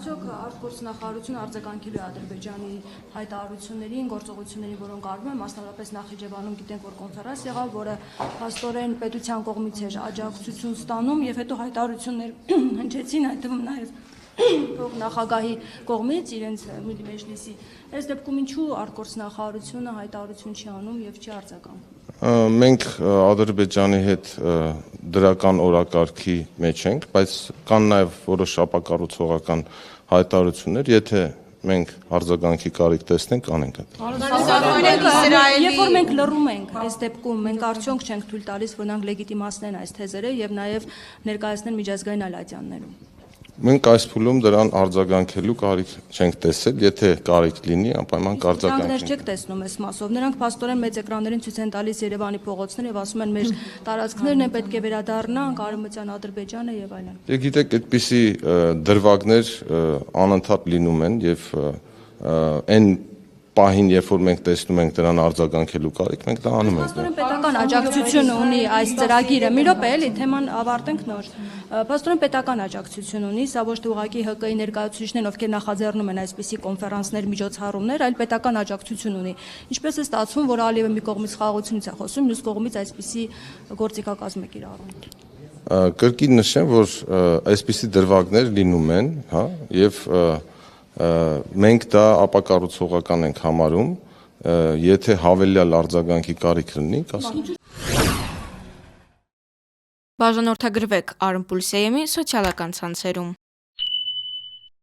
Արդյոք արտգործնախարարությունը արձագանքելու է Ադրբեջանի հայտարարություններին, գործողություններին, որոնք արվում են, մասնավորապես Նախիջևանում գիտենք, որ կոնֆերանս եղավ, որը փաստորեն պետության կողմից էր աջակցություն ստանում եւ հետո հայտարարություններ հնչեցին, այդ թվում նաեւ նախագահի կողմից իրենց Մեջլիսի։ Այս դեպքում ինչու արտգործնախարարությունը հայտարարություն չի անում եւ չի արձագանքում։ Մենք Ադրբեջանի հետ դրական օրակարգի մեջ ենք, բայց կան նաև որոշ ապակառուցողական հայտարարություններ, եթե մենք արձագանքի կարիք տեսնենք, անենք այդ։ Երբ որ մենք լռում ենք այս դեպքում, մենք արդյոք չենք թույլ տալիս, որ նրանք լեգիտիմացնեն այս թեզերը եւ նաև ներկայացնեն միջազգային ալիանսներում։ Մենք այս փուլում դրան արձագանքելու կարիք չենք տեսել, եթե կարիք լինի, անպայման կարձագանքենք։ Նրանք չեք տեսնում այս մասով։ Նրանք փաստորեն մեծ էկրաններին ցույց են տալիս Երևանի փողոցները եւ ասում են մեր տարածքներն են պետք է վերադառնան, Արևմտյան Ադրբեջանը եւ այլն։ Եվ գիտեք, այդպիսի դրվագներ անընդհատ լինում են եւ այն պահին, երբ որ մենք տեսնում ենք դրան արձագանքելու կարիք, մենք դա անում ենք։ Փաստորեն պետական աջակցություն ունի այս ծրագիրը։ Մի րոպե, էլի թեման ավարտենք նոր։ Փաստորեն պետական աջակցություն ունի, սա ոչ թե ուղղակի ՀԿ-ի ներկայացուցիչներն, ովքեր նախաձեռնում են այսպիսի կոնֆերանսներ, միջոցառումներ, այլ պետական աջակցություն ունի։ Ինչպես է ստացվում, որ Ալիևը մի կողմից խաղաղությունից է խոսում, մյուս կողմից այսպիսի գործիքակազմ է կիրառում։ Կրկին նշեմ, որ այսպիսի դրվագներ լինում են, հա, եւ մենք դա ապակառուցողական ենք համարում, եթե հավելյալ արձագանքի կարիք լինի, կասենք։ Բաժանորդագրվեք Armpulse-ի սոցիալական ցանցերում։